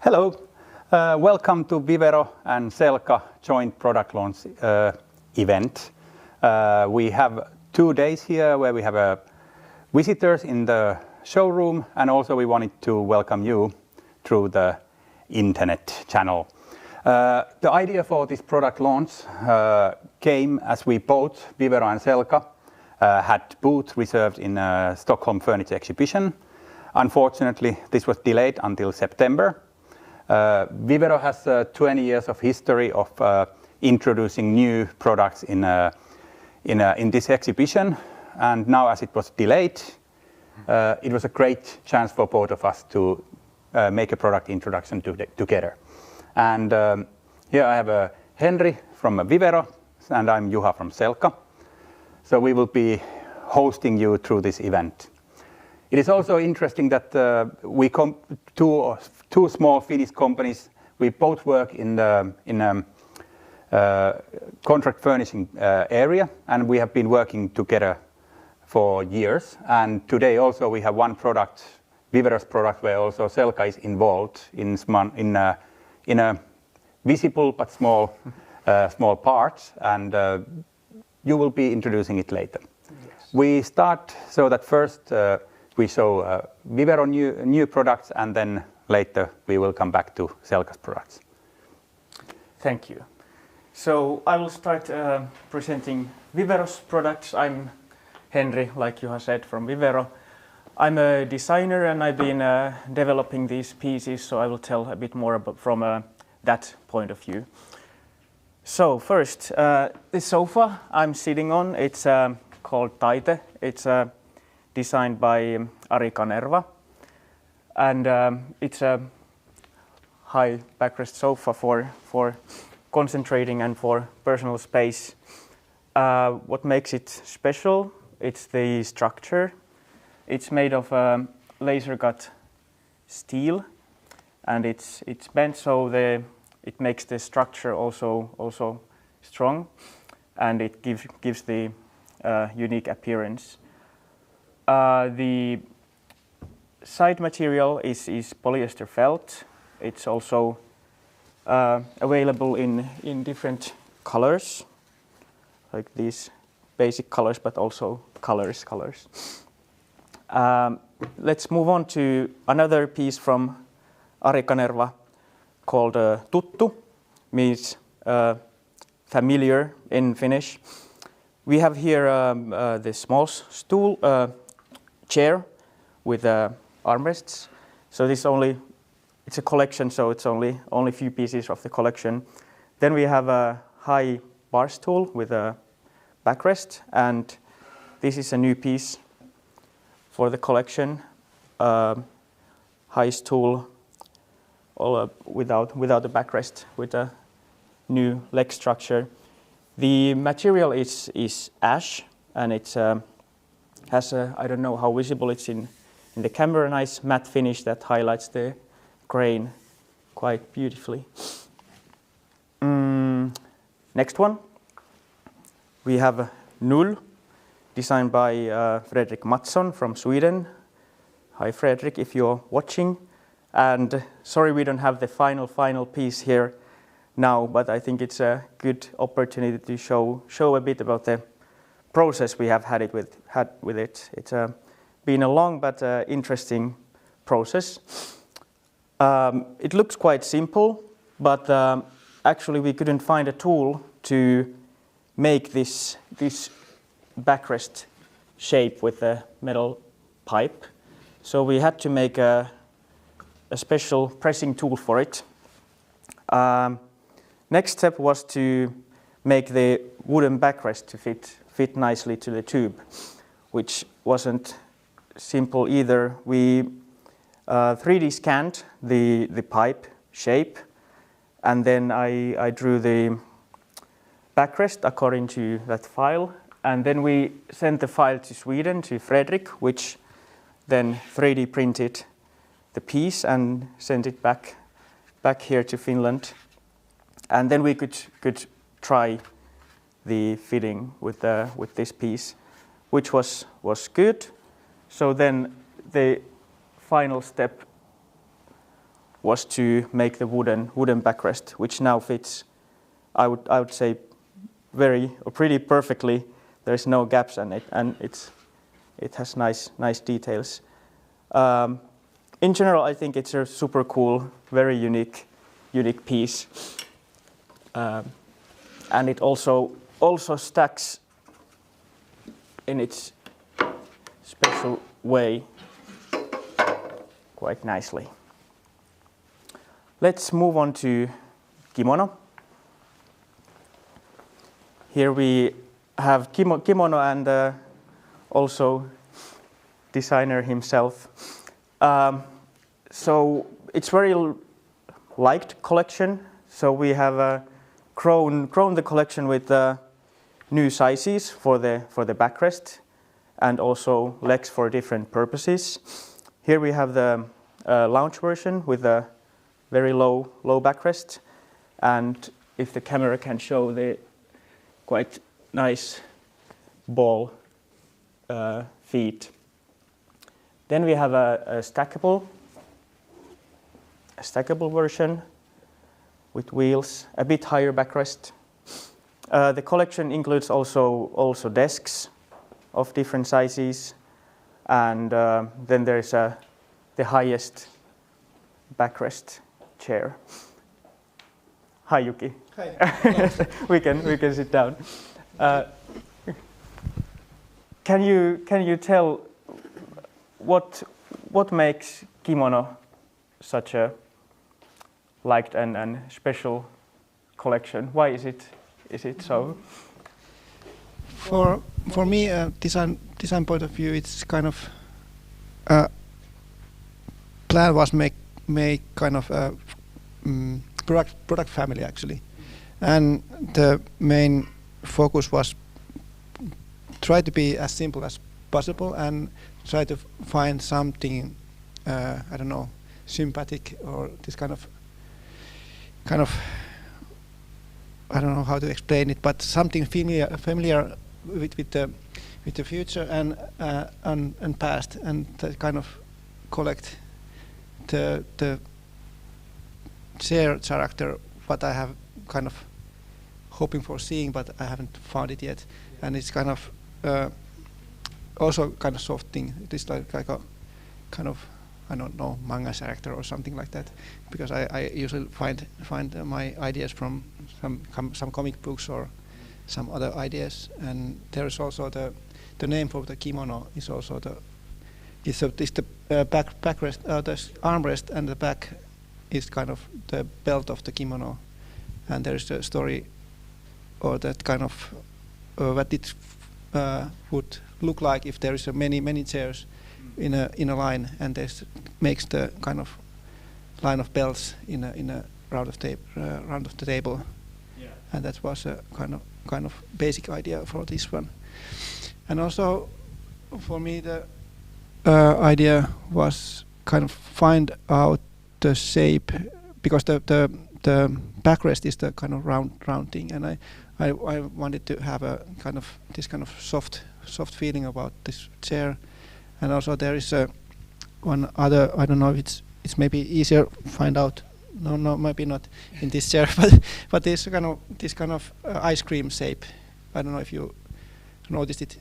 Hello, welcome to Vivero and Selka joint product launch event. We have 2 days here where we have visitors in the showroom, and also we wanted to welcome you through the internet channel. The idea for this product launch came as we both, Vivero and Selka, had booth reserved in Stockholm Furniture Exhibition. Unfortunately, this was delayed until September. Vivero has 20 years of history of introducing new products in this exhibition, and now as it was delayed, it was a great chance for both of us to make a product introduction together. And here I have Henry from Vivero, and I'm Juha from Selka. So we will be hosting you through this event. It is also interesting that we come two small Finnish companies. We both work in the contract furnishing area, and we have been working together for years. And today also we have one product, Vivero's product, where also Selka is involved in a visible but small part, and you will be introducing it later. Yes. We start so that first we show Vivero new products, and then later we will come back to Selka's products. Thank you. So I will start presenting Vivero's products. I'm Henry, like Juha said, from Vivero. I'm a designer and I've been developing these pieces, so I will tell a bit more about from that point of view. So first, this sofa I'm sitting on, it's called Taite. It's designed by Ari Kanerva, and it's a high backrest sofa for concentrating and for personal space. What makes it special? It's the structure. It's made of laser cut steel, and it's bent so it makes the structure also strong, and it gives the unique appearance. The side material is polyester felt. It's also available in different colors, like these basic colors, but also colors. Let's move on to another piece from Ari Kanerva called Tuttu, means familiar in Finnish. We have here the small stool chair with armrests. So it's a collection, so it's only a few pieces of the collection. Then we have a high bar stool with a backrest, and this is a new piece for the collection. High stool, all without the backrest, with a new leg structure. The material is ash, and it has a, I don't know how visible it's in the camera, nice matte finish that highlights the grain quite beautifully. Next one, we have Null, designed by Fredrik Mattsson from Sweden. Hi Fredrik, if you're watching. And sorry we don't have the final piece here now, but I think it's a good opportunity to show a bit about the process we have had with it. It's been a long but interesting process. It looks quite simple, but actually we couldn't find a tool to make this backrest shape with the metal pipe. So we had to make a special pressing tool for it. Next step was to make the wooden backrest to fit nicely to the tube, which wasn't simple either. We 3D scanned the pipe shape, and then I drew the backrest according to that file, and then we sent the file to Sweden, to Fredrik, which then 3D printed the piece and sent it back here to Finland. And then we could try the fitting with this piece, which was good. So then the final step was to make the wooden backrest, which now fits, I would say, pretty perfectly. There's no gaps in it, and it has nice details. In general, I think it's a super cool, very unique piece, and it also stacks in its special way quite nicely. Let's move on to Kimono. Here we have Kimono and also designer himself. So it's very liked collection. So we have grown the collection with new sizes for the backrest and also legs for different purposes. Here we have the lounge version with a very low backrest, and if the camera can show the quite nice ball feet. Then we have a stackable version with wheels, a bit higher backrest. The collection includes also desks of different sizes, and then there's the highest backrest chair. Hi Yuki. Hi. we can sit down. Can you tell what makes Kimono such a liked and special collection? Why is it so? For me, design point of view, it's kind of plan was make kind of a product family actually, and the main focus was try to be as simple as possible and try to find something I don't know, sympathetic or this kind of I don't know how to explain it, but something familiar with the future and past, and to kind of collect the chair character what I have kind of hoping for seeing, but I haven't found it yet. Yeah. And it's kind of also kind of soft thing. It is like a kind of, I don't know, manga character or something like that, because I usually find my ideas from some comic books or some other ideas. And there is also the name for the kimono is also the backrest, the armrest, and the back is kind of the belt of the kimono. And there is a story, or that kind of what it would look like if there is many chairs in a line, and this makes the kind of line of belts in a round of the table. Yeah. And that was a kind of basic idea for this one. And also for me the idea was kind of find out the shape, because the backrest is the kind of round thing, and I wanted to have a kind of this kind of soft feeling about this chair. And also there is one other, I don't know if it's maybe easier find out, no maybe not in this chair, but this kind of ice cream shape. I don't know if you noticed it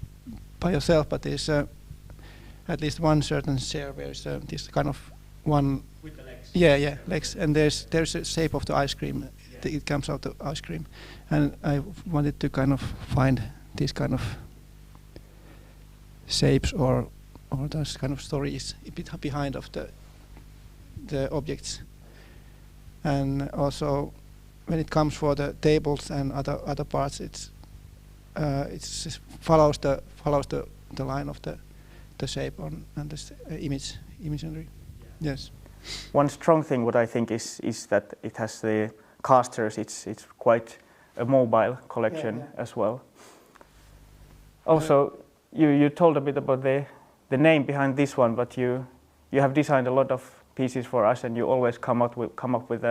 by yourself, but there's at least one certain chair where is this kind of one with the legs. Yeah, legs, and there's a shape of the ice cream. Yeah. It comes out of ice cream, and I wanted to kind of find these kind of shapes or those kind of stories a bit behind of the objects. And also when it comes for the tables and other parts, it follows the line of the shape and this imagery. Yeah. Yes. One strong thing what I think is that it has the casters. It's quite a mobile collection as well. Also, you told a bit about the name behind this one, but you have designed a lot of pieces for us, and you always come up with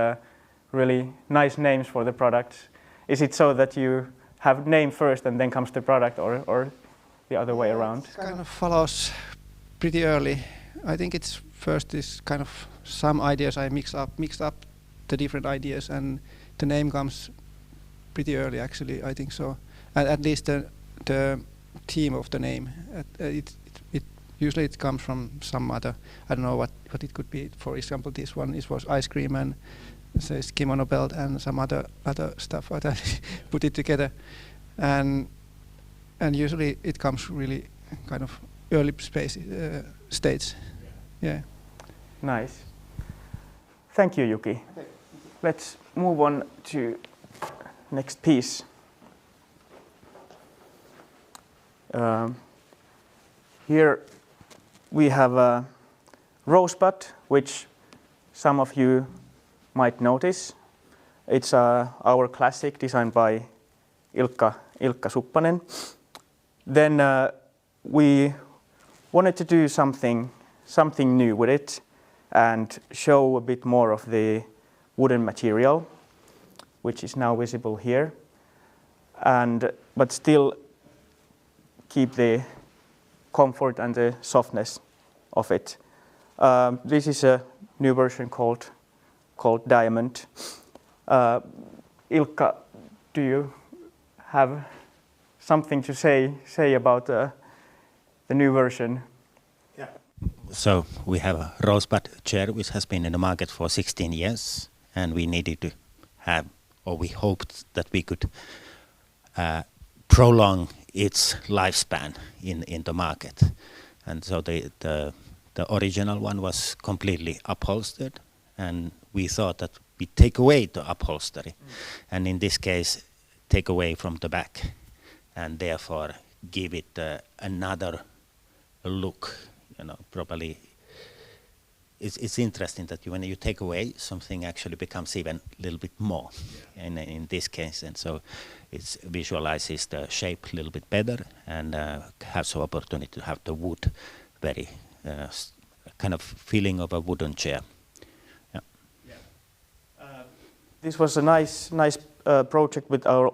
really nice names for the products. Is it so that you have name first and then comes the product, or the other way around? It kind of follows pretty early. I think it's first is kind of some ideas I mixed up the different ideas, and the name comes pretty early actually, I think so. And at least the theme of the name, it usually it comes from some other, I don't know what it could be. For example, this one was ice cream, and it says kimono belt and some other stuff. I put it together, and usually it comes really kind of early stage. Yeah. Nice. Thank you, Yuki. Okay. Let's move on to next piece. Here we have a Rosebud, which some of you might notice. It's our classic designed by Ilkka Suppanen. Then we wanted to do something new with it and show a bit more of the wooden material, which is now visible here, but still keep the comfort and the softness of it. This is a new version called Diamond. Ilkka, do you have something to say about the new version? Yeah. So we have a Rosebud Chair, which has been in the market for 16 years, and we needed to have, or we hoped that we could prolong its lifespan in the market. And so the original one was completely upholstered, and we thought that we take away the upholstery, and in this case take away from the back, and therefore give it another look. Probably it's interesting that when you take away, something actually becomes even a little bit more in this case, and so it visualizes the shape a little bit better, and has the opportunity to have the wood very kind of feeling of a wooden chair. Yeah. This was a nice project with our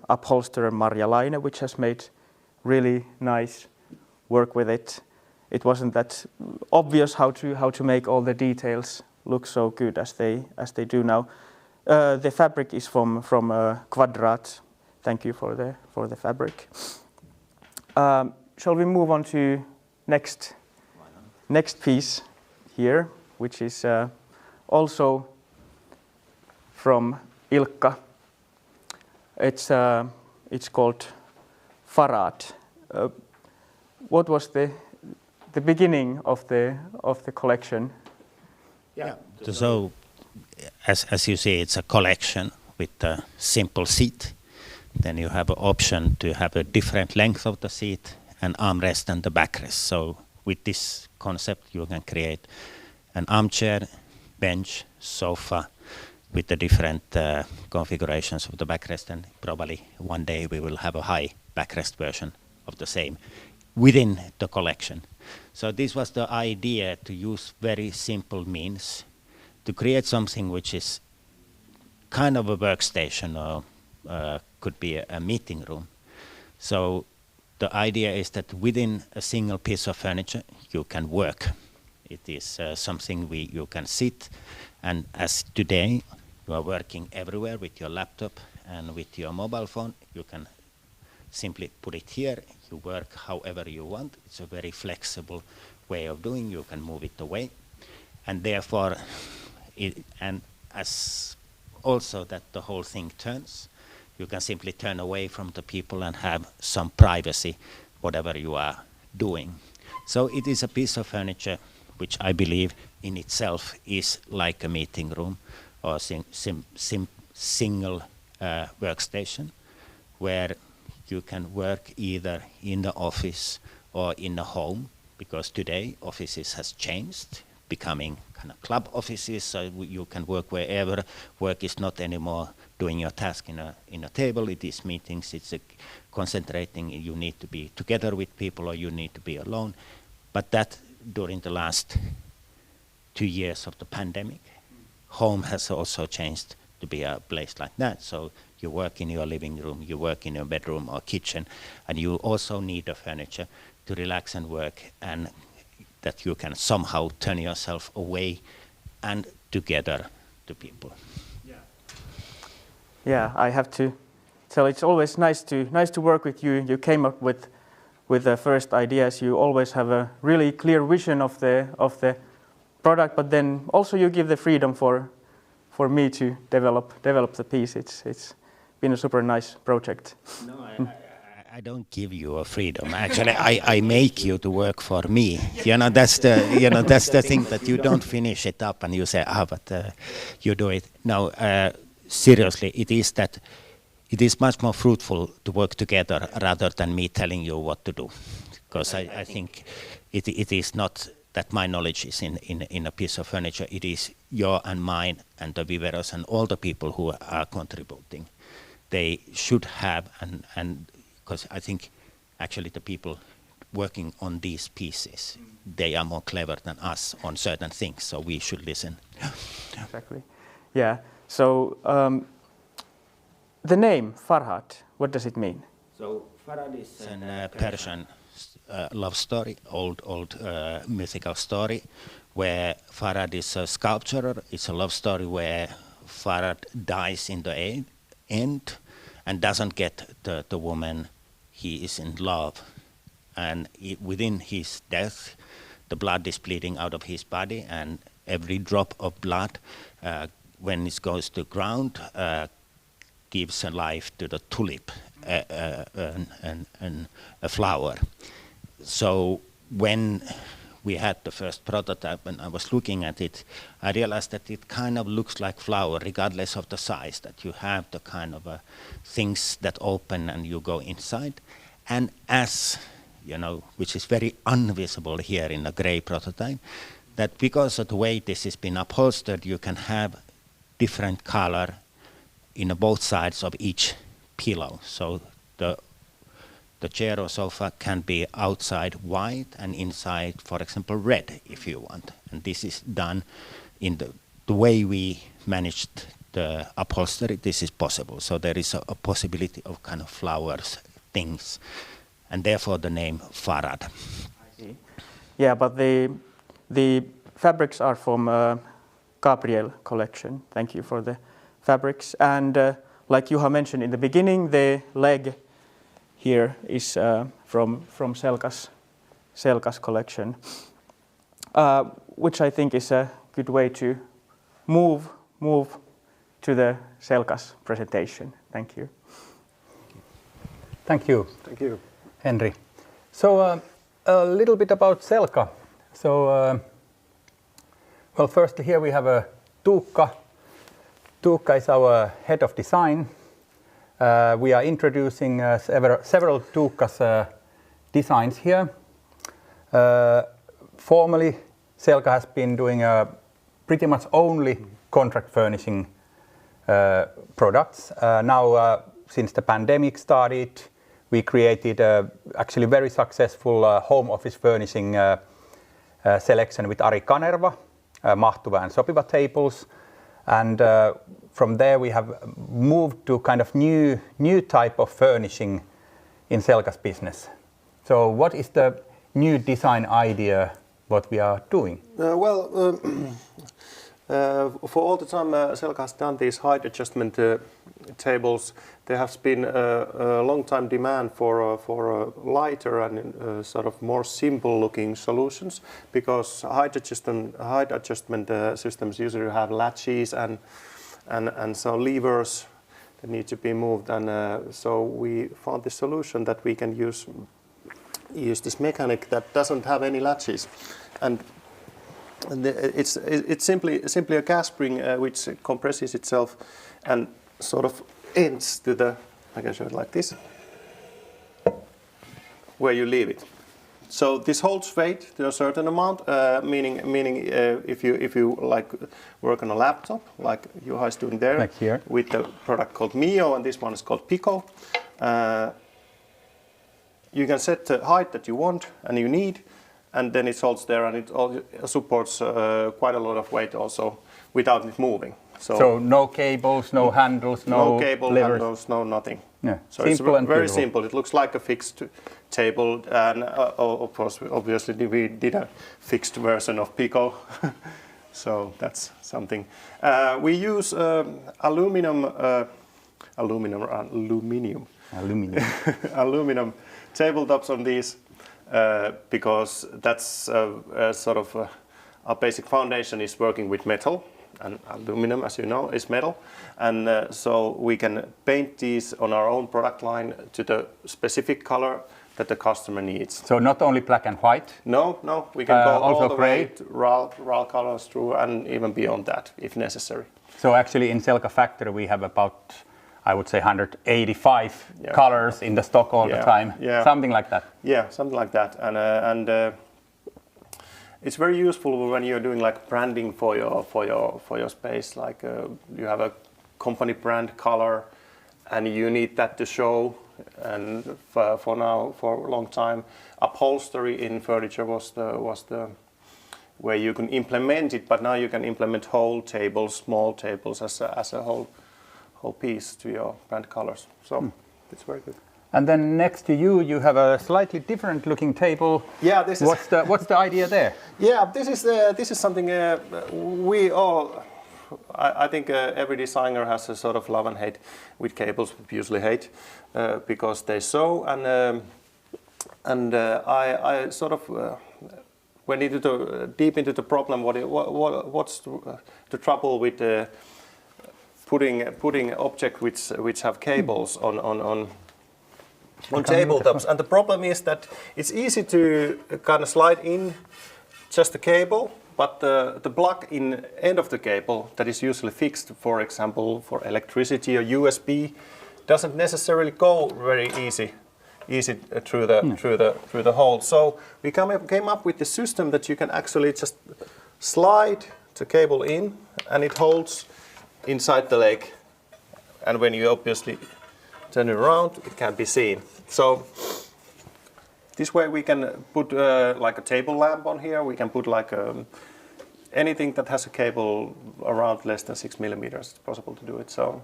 upholsterer Marja Laine, which has made really nice work with it. It wasn't that obvious how to make all the details look so good as they do now. The fabric is from Kvadrat. Thank you for the fabric. Shall we move on to next piece here, which is also from Ilkka. It's called Farad. What was the beginning of the collection? Yeah. So, as you see, it's a collection with a simple seat. Then you have an option to have a different length of the seat, an armrest and the backrest. So with this concept, you can create an armchair, bench, sofa with the different configurations of the backrest, and probably one day we will have a high backrest version of the same within the collection. So this was the idea, to use very simple means to create something which is kind of a workstation, or could be a meeting room. So the idea is that within a single piece of furniture you can work. It is something you can sit, and as today you are working everywhere with your laptop and with your mobile phone, you can simply put it here. You work however you want. It's a very flexible way of doing. You can move it away, and therefore, and as also that the whole thing turns, you can simply turn away from the people and have some privacy, whatever you are doing. So it is a piece of furniture which I believe in itself is like a meeting room or single workstation, where you can work either in the office or in the home, because today offices has changed, becoming kind of club offices, so you can work wherever. Work is not anymore doing your task in a table. It is meetings. It's concentrating. You need to be together with people, or you need to be alone. But that during the last 2 years of the pandemic, home has also changed to be a place like that. So you work in your living room, you work in your bedroom or kitchen, and you also need the furniture to relax and work. And that you can somehow turn yourself away and together to people. Yeah, I have to tell it's always nice to work with you. You came up with the first ideas. You always have a really clear vision of the product, but then also you give the freedom for me to develop the piece. It's been a super nice project. No, I don't give you a freedom. Actually, I make you to work for me. That's the thing, that you don't finish it up and you say, but you do it. No, seriously, it is much more fruitful to work together rather than me telling you what to do, because I think it is not that my knowledge is in a piece of furniture. It is your and mine and the Viveros and all the people who are contributing. They should have, and because I think actually the people working on these pieces, they are more clever than us on certain things, so we should listen. Exactly. Yeah. So the name Farhad, what does it mean? So Farhad is a Persian love story, old mythical story, where Farhad is a sculptor. It's a love story where Farhad dies in the end and doesn't get the woman he is in love. And within his death, the blood is bleeding out of his body, and every drop of blood, when it goes to ground, gives a life to the tulip, and a flower. So when we had the first prototype and I was looking at it, I realized that it kind of looks like flower regardless of the size, that you have the kind of things that open and you go inside. And as, which is very invisible here in a gray prototype, that because of the way this has been upholstered, you can have different color in both sides of each pillow. So the chair or sofa can be outside white and inside, for example, red, if you want. And this is done in the way we managed the upholstery. This is possible. So there is a possibility of kind of flowers, things, and therefore the name Farhad. I see. Yeah, but the fabrics are from Gabriel collection. Thank you for the fabrics. And like Juha mentioned in the beginning, the leg here is from Selka's collection, which I think is a good way to move to the Selka's presentation. Thank you. Thank you. Thank you, Henry. So a little bit about Selka. So well, firstly here we have a Tuukka. Tuukka is our head of design. We are introducing several Tuukka's designs here. Formerly, Selka has been doing pretty much only contract furnishing products. Now, since the pandemic started, we created actually very successful home office furnishing selection with Ari Kanerva, mahtuva and sopiva tables. And from there we have moved to kind of new type of furnishing in Selka's business. So what is the new design idea what we are doing? For all the time Selka has done these height adjustment tables, there has been a long time demand for lighter and sort of more simple looking solutions, because height adjustment systems usually have latches and so levers that need to be moved, and so we found this solution that we can use this mechanic that doesn't have any latches, and it's simply a gas spring which compresses itself and sort of ends to the, I can show it like this, where you leave it. So this holds weight to a certain amount, meaning if you like work on a laptop, like Juha is doing there, like here, with the product called Mio, and this one is called Pico. You can set the height that you want and you need, and then it holds there, and it supports quite a lot of weight also without it moving. So no cables, no handles, no cable levers. handles, no nothing. Yeah, So simple it's and very beautiful. simple. It looks like a fixed table, and of course, obviously, we did a fixed version of Pico, so that's something. We use aluminum aluminum tabletops on these because that's sort of our basic foundation is working with metal. And aluminum, as you know, is metal, and so we can paint these on our own product line to the specific color that the customer needs. So not only black and white. No, we can go also all the gray? way to raw colors through, and even beyond that, if necessary. So actually, in Selka factory, we have about, I would say, 185 colors in the stock all the time. Yeah. Something like that. Yeah, something like that, and it's very useful when you're doing like branding for your space. Like you have a company brand color, and you need that to show. And for a long time, upholstery in furniture was the where you can implement it. But now you can implement whole tables, small tables as a whole piece to your brand colors. So it's very good. And then next to you, you have a slightly different looking table. Yeah, this is. What's the idea there? Yeah, this is something we all. I think every designer has a sort of love and hate with cables. We usually hate because they sew, and I sort of went into deep into the problem. What's the trouble with putting objects which have cables on tabletops, and the problem is that it's easy to kind of slide in just the cable, but the plug in end of the cable that is usually fixed, for example, for electricity or USB, doesn't necessarily go very easy through the hole. So we came up with the system that you can actually just slide the cable in, and it holds inside the leg, and when you obviously turn it around, it can be seen. So this way we can put like a table lamp on here. We can put like anything that has a cable around less than 6 millimeters. It's possible to do it. So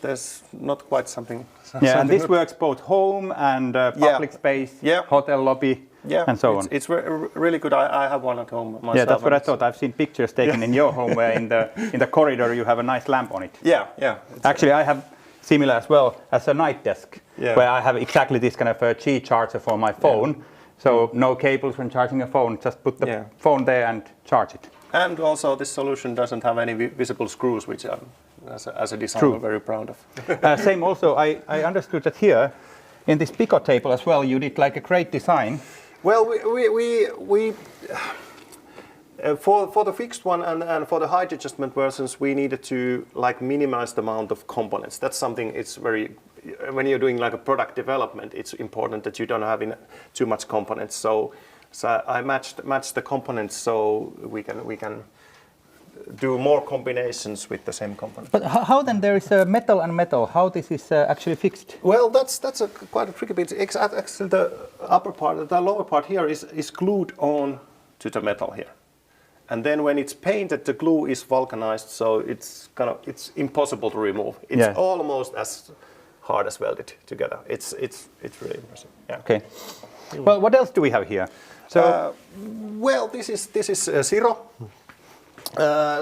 there's not quite something. Yeah, and this works both home and public space, hotel lobby, and so on. It's really good. I have one at home myself. Yeah, that's what I thought. I've seen pictures taken in your home where in the corridor you have a nice lamp on it. Yeah. Actually, I have similar as well as a night desk, where I have exactly this kind of a Qi charger for my phone. So no cables when charging a phone, just put the phone there and charge it. And also this solution doesn't have any visible screws, which I'm, as a designer, very proud of. Same also, I understood that here, in this Pico table as well, you did like a great design. Well, we for the fixed one and for the height adjustment versions, we needed to like minimize the amount of components. That's something it's very, when you're doing like a product development, it's important that you don't have too much components. So I matched the components so we can do more combinations with the same component. But how then there is metal and metal? How this is actually fixed? Well, that's quite a tricky bit. Actually, the upper part, the lower part here is glued on to the metal here. And then when it's painted, the glue is vulcanized, so it's impossible to remove. It's almost as hard as welded together. It's really impressive. Yeah. Okay. Well, what else do we have here? So, well, this is Zero.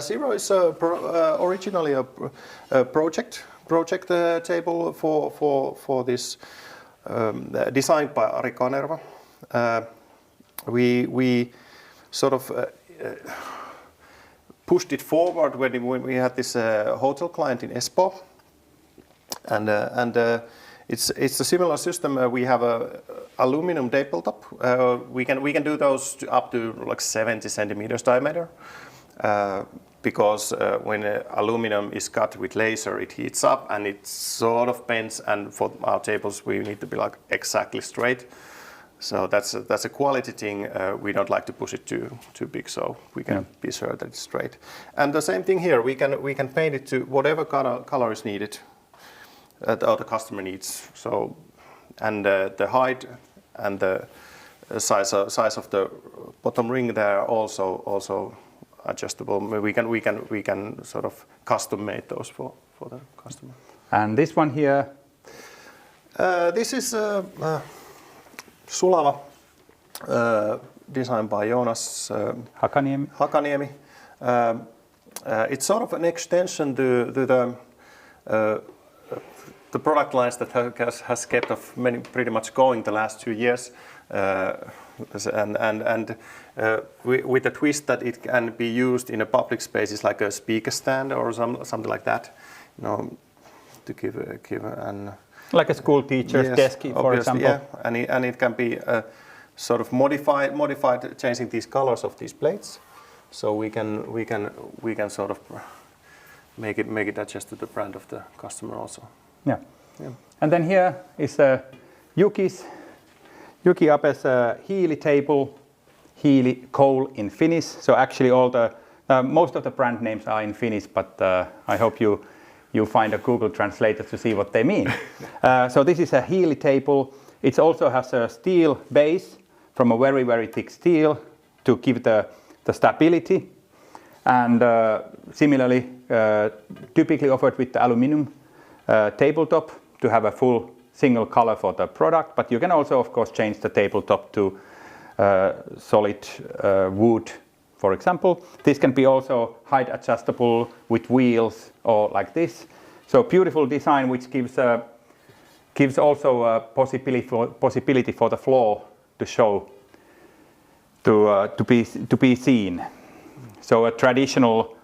Zero is originally a project table for this designed by Ari Kanerva. We sort of pushed it forward when we had this hotel client in Espoo, and it's a similar system. We have a aluminum tabletop. We can do those up to like 70 centimeters diameter. Because when aluminum is cut with laser, it heats up and it sort of bends. And for our tables, we need to be like exactly straight. So that's a quality thing. We don't like to push it too big, so we can be sure that it's straight. And the same thing here. We can paint it to whatever color is needed, or the customer needs. So, and the height and the size of the bottom ring there are also adjustable. We can sort of custom make those for the customer. And this one here, This is Sulava, designed by Jonas Hakaniemi. It's sort of an extension to the product lines that has kept pretty much going the last 2 years, and with a twist that it can be used in a public spaces like a speaker stand or something like that, to give an like a school teacher's desk, for example. Yeah, and it can be sort of modified, changing these colors of these plates, so we can sort of make it adjust to the brand of the customer also. Yeah. And then here is Yuki Abe's Heli Table, Heli coal in Finnish. So actually most of the brand names are in Finnish, but I hope you find a Google translator to see what they mean. So this is a Heli Table. It also has a steel base from a very, very thick steel to give the stability. And similarly, typically offered with the aluminum tabletop to have a full single color for the product. But you can also, of course, change the tabletop to solid wood, for example. This can be also height adjustable with wheels or like this. So beautiful design, which gives also a possibility for the floor to show, to be seen. So a traditional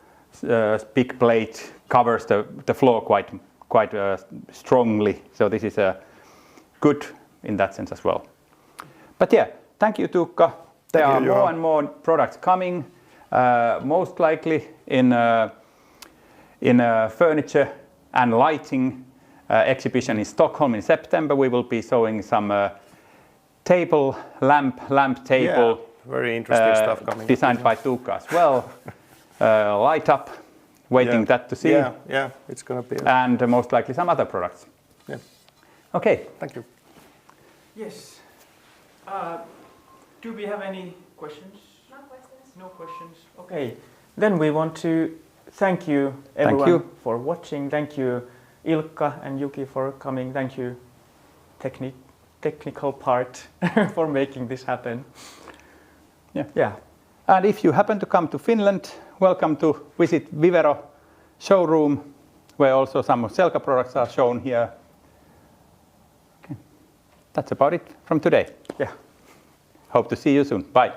big plate covers the floor quite strongly. So this is good in that sense as well. But yeah, thank you, Tuukka. There are more and more products coming, most likely in furniture and lighting exhibition in Stockholm in September. We will be showing some lamp table. Yeah, very interesting stuff coming. Designed by Tuukka as well. Light up, waiting that to see. Yeah, it's gonna be. And most likely some other products. Yeah. Okay. Thank you. Yes. Do we have any questions? No questions. No questions. Okay. Then we want to thank you everyone for watching. Thank you Ilkka and Yuki for coming. Thank you technical part for making this happen. Yeah. And if you happen to come to Finland, welcome to visit Vivero showroom, where also some of Selka products are shown here. Okay. That's about it from today. Yeah. Hope to see you soon. Bye.